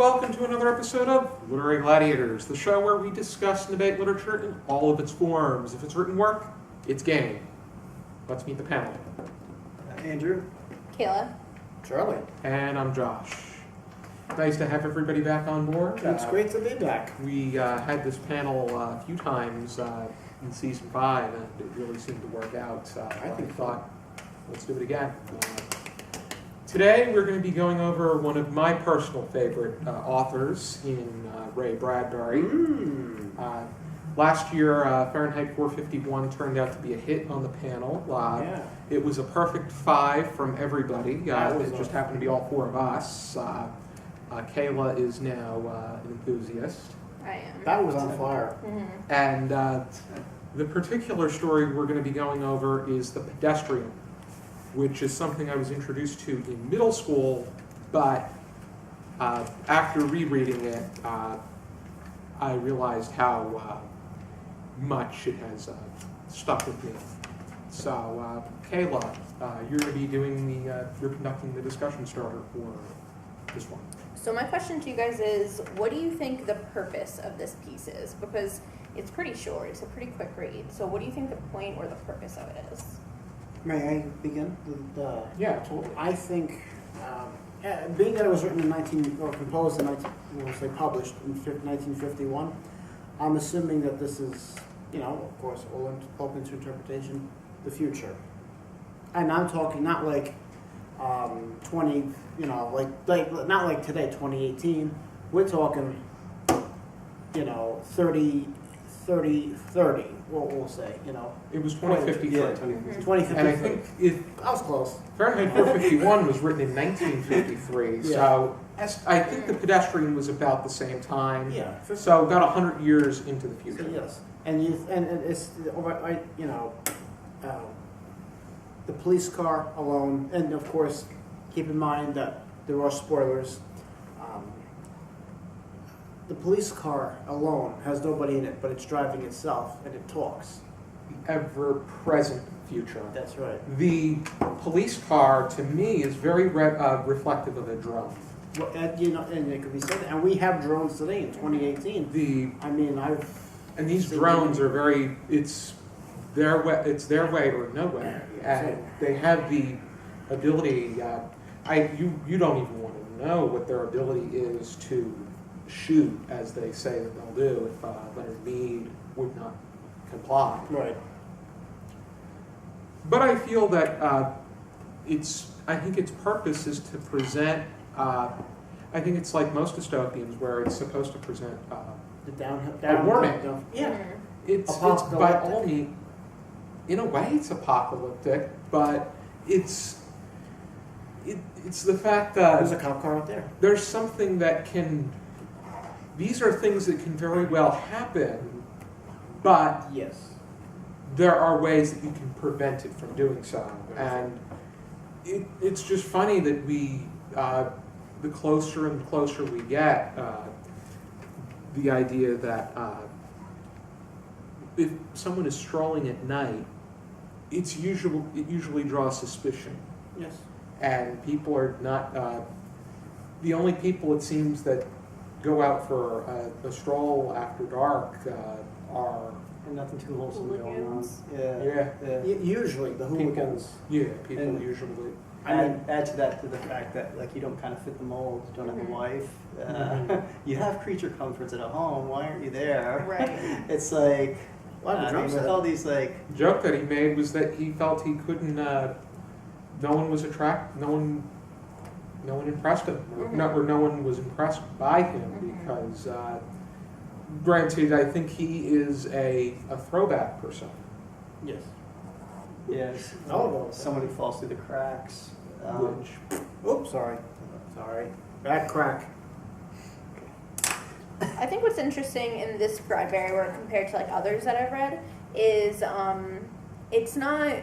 welcome to another episode of Literary Gladiators, the show where we discuss and debate literature in all of its forms. If it's written work, it's game. Let's meet the panel. Andrew. Kaila. Charlie. And I'm Josh. Nice to have everybody back on board. It's great to be back. We had this panel a few times in Season 5, and it really seemed to work out. I thought, let's do it again. Today we're going to be going over one of my personal favorite authors in Ray Bradbury. Last year, Fahrenheit 451 turned out to be a hit on the panel. It was a perfect 5 from everybody. It just happened to be all 4 of us. Kaila is now an enthusiast. I am. That was on fire. Mm-hmm. And the particular story we're going to be going over is The Pedestrian, which is something I was introduced to in middle school, but after rereading it, I realized how much it has stuck with me. So, Kaila, you're going to be doing you're conducting the discussion starter for this one. So my question to you guys is, what do you think the purpose of this piece is? Because it's pretty short, it's a pretty quick read. So what do you think the point or the purpose of it is? May I begin? Yeah, totally. I think, being that it was written in composed in published in 1951, I'm assuming that this is, of course, all open to interpretation, the future. And I'm talking not like 20, not like today, 2018. We're talking, 30, we'll say, It was 2053. Yeah, 2053. And I think I was close. Fahrenheit 451 was written in 1953, so I think The Pedestrian was about the same time. Yeah. So about 100 years into the future. So yes, and it's the police car alone, and of course, keep in mind that there are spoilers. The police car alone has nobody in it, but it's driving itself, and it talks. The ever-present future. That's right. The police car, to me, is very reflective of a drone. Well, and it could be said, and we have drones today in 2018. And these drones are very. It's their way or no way, and they have the ability. You don't even want to know what their ability is to shoot, as they say that they'll do if Leonard Mead would not comply. Right. But I feel that I think its purpose is to present. I think it's like most dystopians, where it's supposed to present The down a warning. Yeah. It's by all means, in a way, it's apocalyptic, but it's the fact that There's a cop car out there. there's something that can. These are things that can very well happen, but Yes. there are ways that you can prevent it from doing so. And it's just funny that we, the closer and closer we get, the idea that if someone is strolling at night, it usually draws suspicion. Yes. And people are not, the only people it seems that go out for a stroll after dark are And nothing too wholesome going on. Hooligans. Yeah. Usually the hooligans. people And- usually. Add to that to the fact that you don't kind of fit the mold. You don't have a wife. You have creature comforts at a home. Why aren't you there? Right. It's like With all these The joke that he made was that he felt he couldn't. No one was no one impressed him, or no one was impressed by him because. Granted, I think he is a throwback person. Yes. yes. Somebody falls through the cracks. Which, Oops, sorry. Bad crack. I think what's interesting in this Bradbury work compared to others that I've read is it's not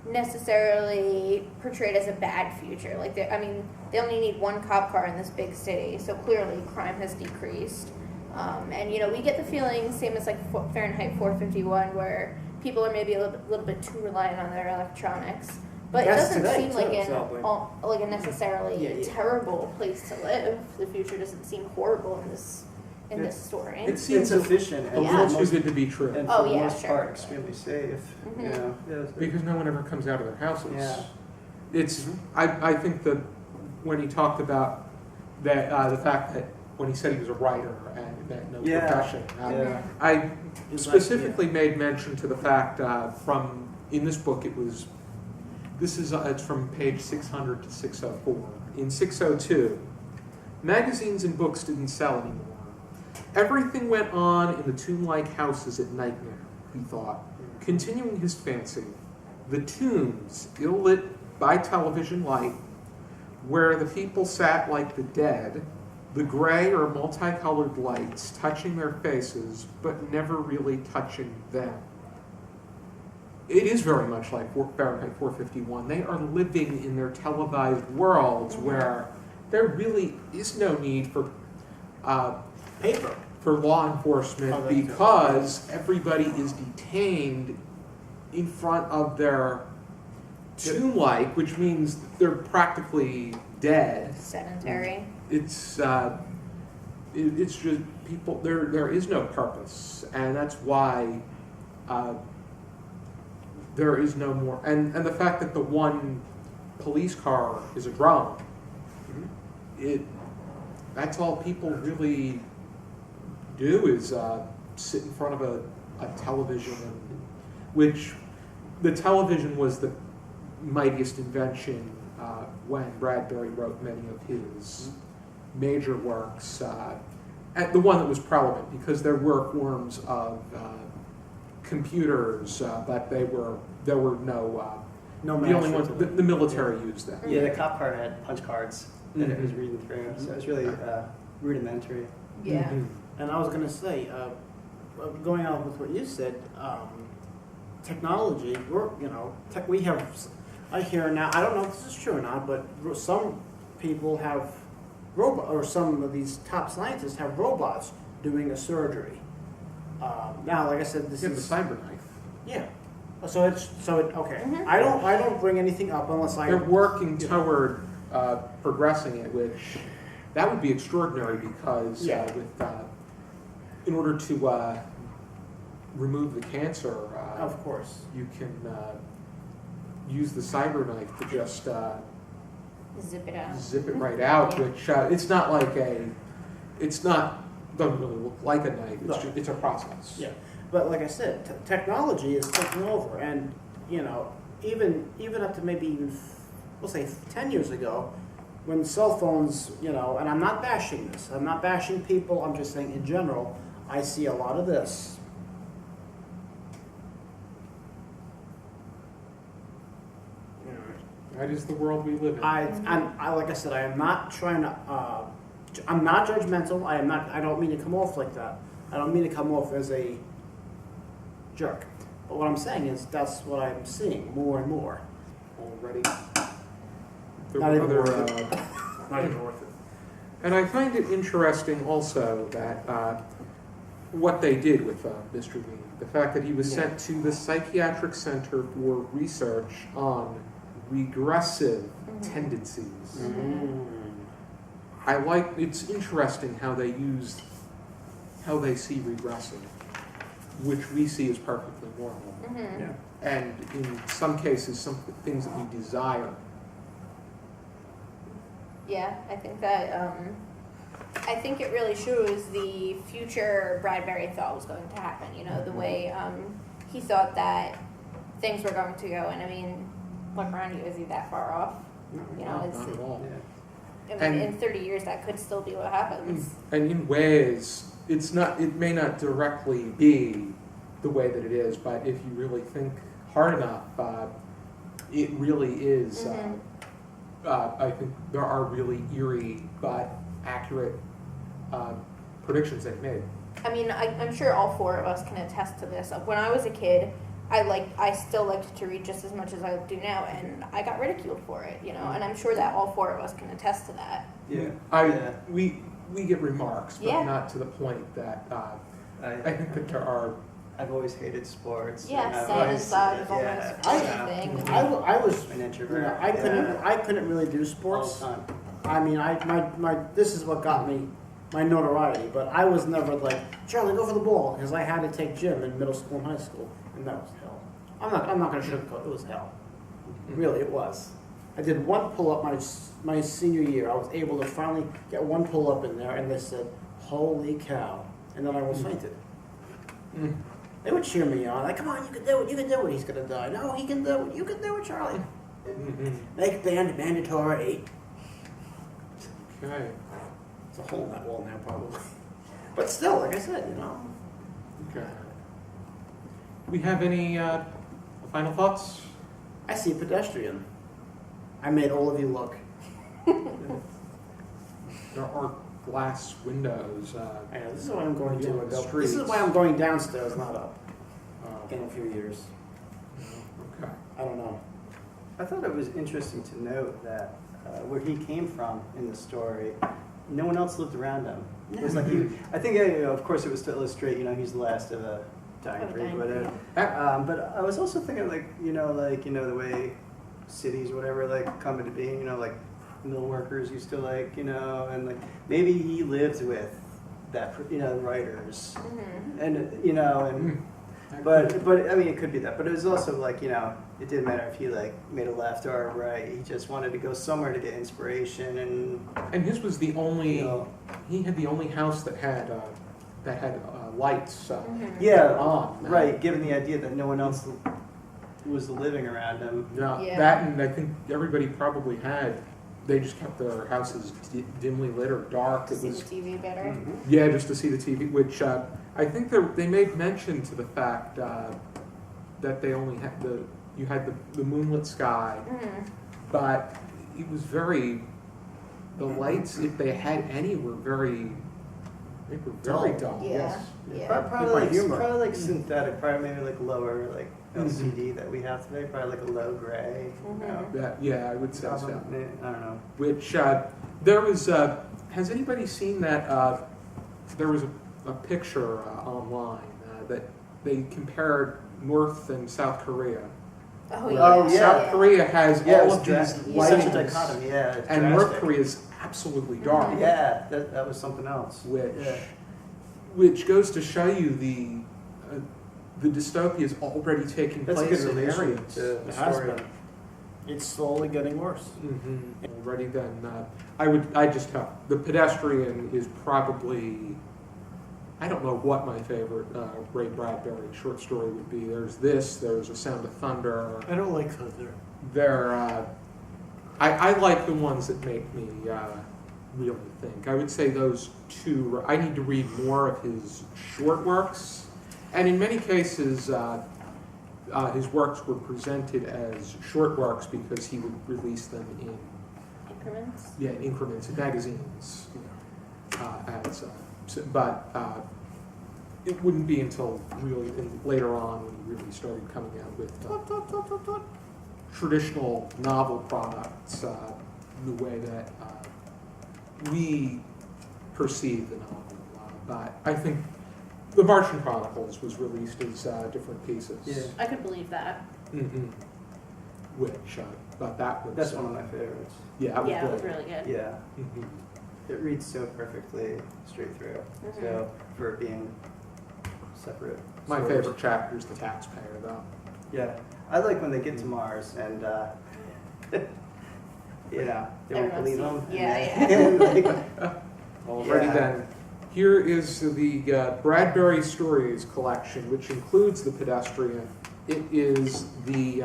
necessarily portrayed as a bad future. They only need one cop car in this big city, so clearly crime has decreased. And we get the feeling, same as Fahrenheit 451, where people are maybe a little bit too reliant on their electronics. But it That's doesn't today, seem like too, so, like a necessarily Yeah, yeah. terrible place to live. The future doesn't seem horrible in this It's- story. It seems It's efficient a and Yeah. little for too most, good to be true. and Oh, for the yeah, most sure. part, extremely safe. Mhm. You know, yeah, Because no one ever comes out of their houses. Yeah. It's, I think that when he talked about that, the fact that when he said he was a writer and that no Yeah. profession, yeah. I It's specifically made mention to the fact from, in this book, it's from page 600 to 604. In 602, magazines and books didn't sell anymore. Everything went on in the tomb-like houses at Nightmare, he thought. Continuing his fancy, the tombs, ill-lit by television light, where the people sat like the dead, the gray or multicolored lights touching their faces, but never really touching them. It is very much like Fahrenheit 451. They are living in their televised worlds where there really is no need for Paper. law enforcement Oh, that's good. because everybody is detained in front of their tomb-like, which means they're practically dead. Sedentary. It's just people. There is no purpose, and that's why there is no more. And the fact that the one police car is a drone, that's all people really do is sit in front of a television, which the television was the mightiest invention when Bradbury wrote many of his major works. And the one that was prevalent because there were forms of computers, but there were no. No The only master ones to it. the military used them. Yeah, the cop car had punch cards that it was reading through, so it was really rudimentary. Yeah. Mhm. And I was going to say, going on with what you said, technology, we have, I hear now, I don't know if this is true or not, but some people have or some of these top scientists have robots doing a surgery. Now, like I said, this You have is the cyber knife. yeah. So okay. Mhm. I don't bring anything up unless I. They're working toward progressing it, which that would be extraordinary because Yeah. in order to remove the cancer, Of course. you can use the cyber knife to just Zip it out. zip it right out. Yeah. Which doesn't really look like a knife. It's Right. just, it's a process. Yeah, but like I said, technology is taking over, and even up to maybe even we'll say 10 years ago, when cell phones, and I'm not bashing this, I'm not bashing people, I'm just saying in general, I see a lot of this. That is the world we live in. I like I said, I am not trying to. I'm not judgmental. I don't mean to come off like that. I don't mean to come off as a jerk. But what I'm saying is that's what I'm seeing more and more. Already. There Not were even other, worth it. Not even worth it. And I find it interesting also that what they did with Mr. Bean, the fact that he was Yeah. sent to the Psychiatric Center for Research on Regressive Tendencies. It's interesting how they see regressive, which we see as perfectly normal. Mm-hmm. Yeah. And in some cases, some things that we desire. Yeah, I think that, I think it really shows the future Bradbury thought was going to happen, the way he thought that things were going to go. And I mean, look around you, is he that far off? Not at all. Yeah. I mean, And- in 30 years, that could still be what happens. And in ways, it may not directly be the way that it is, but if you really think hard enough, it really is. Mhm. I think there are really eerie but accurate predictions that he made. I mean, I'm sure all four of us can attest to this. When I was a kid, I still liked to read just as much as I do now, and I got ridiculed for it, and I'm sure that all four of us can attest to that. Yeah. We get remarks, but Yeah. not to the point that I think that there are I've always hated sports. and Yes, I've same always- as I've yeah, almost yeah. anything. I was, An you introvert. know, yeah. I couldn't really do All sports. the time. I mean, this is what got me my notoriety, but I was never like, Charlie, go for the ball, because I had to take gym in middle school and high school, and that was hell. I'm not gonna sugarcoat, it was hell. Really, it was. I did one pull-up my senior year. I was able to finally get one pull-up in there, and they said, holy cow, and then I almost fainted. Mm. They would cheer me on, like, come on, you can do it, he's gonna die. No, he can do it, you can do it, Charlie. Mhm. Make band mandatory. Okay, It's a hole in that wall now, probably. But still, like I said, okay. Do we have any final thoughts? I see Pedestrian. I made all of you look. There are glass windows. I know, this is why I'm going to Yeah, the go. This streets. is why I'm going downstairs, not up, in a few years. Okay. I don't know. I thought it was interesting to note that where he came from in the story, no one else lived around him. It was like I think, of course, it was to illustrate, he's the last of a dying breed, whatever. But I was also thinking, the way cities, whatever, come into being, like mill workers used to, and maybe he lived with that, writers, Mhm. and But I mean, it could be that. But it was also it didn't matter if he made a left or a right. He just wanted to go somewhere to get inspiration And his was the only. you know, He had the only house that had lights. Mhm. yeah, on. right. Given the idea that no one else was living around him. Yeah, Yeah. that, and I think everybody probably had. They just kept their houses dimly lit or dark. To It see the was TV better. yeah, just to see the TV. Which I think they made mention to the fact that they only had you had the moonlit sky, Mhm. but it was very. The lights, if they had any, were very. They were very dull. Yeah. Yes. Yeah. Probably humor. probably synthetic. Probably maybe lower Mhm. LCD that we have today. Probably a low gray. Yeah, I would say so. I don't know. Which there was. Has anybody seen that? There was a picture online that they compared North and South Korea. Oh Oh, yeah. yeah. South Korea has Yeah, all it's of these Yeah. such a lights, dichotomy. Yeah, it's and North drastic. Korea is absolutely dark. Mhm. Yeah, that was something else. Which, Yeah. which goes to show you the dystopia is already taking That's a place good in relation areas. to the It has story. been. It's slowly getting worse. Already then, I just have the Pedestrian is probably. I don't know what my favorite Ray Bradbury short story would be. There's A Sound of Thunder. I don't like thunder. I like the ones that make me really think. I would say those two. I need to read more of his short works, and in many cases, his works were presented as short works because he would release them in Increments. increments in magazines. But it wouldn't be until really later on when he really started coming out with traditional novel products, the way that we perceive the novel. But I think The Martian Chronicles was released as different pieces. Yeah. I could believe that. Mm-hmm. Which, but that was... That's one of my favorites. Yeah, that was Yeah, it was good. really good. Yeah, Mhm. it reads so perfectly straight through. Mhm. So for it being separate. My stories. favorite chapter is The Taxpayer, though. Yeah, I like when they get to Mars and they won't Everyone believe sees- them. yeah, Alrighty Yeah. then. Here is the Bradbury Stories collection, which includes The Pedestrian. It is the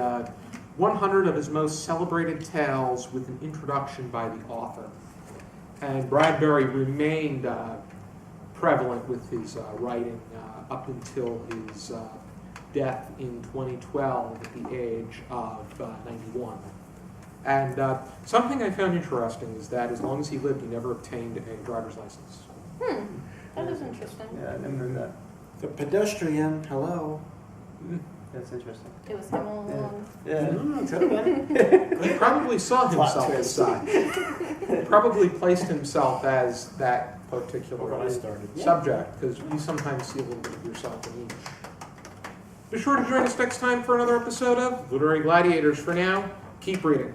100 of his most celebrated tales with an introduction by the author. And Bradbury remained prevalent with his writing up until his death in 2012 at the age of 91. And something I found interesting is that as long as he lived, he never obtained a driver's license. That is interesting. Yeah, I never heard that. The Pedestrian, hello. That's interesting. It was him all along. Yeah. He probably saw Plot himself as twist. such. He probably placed himself as that particular When I started. subject, because you sometimes see a little bit of yourself in each Be sure to join us next time for another episode of Literary Gladiators. For now, keep reading.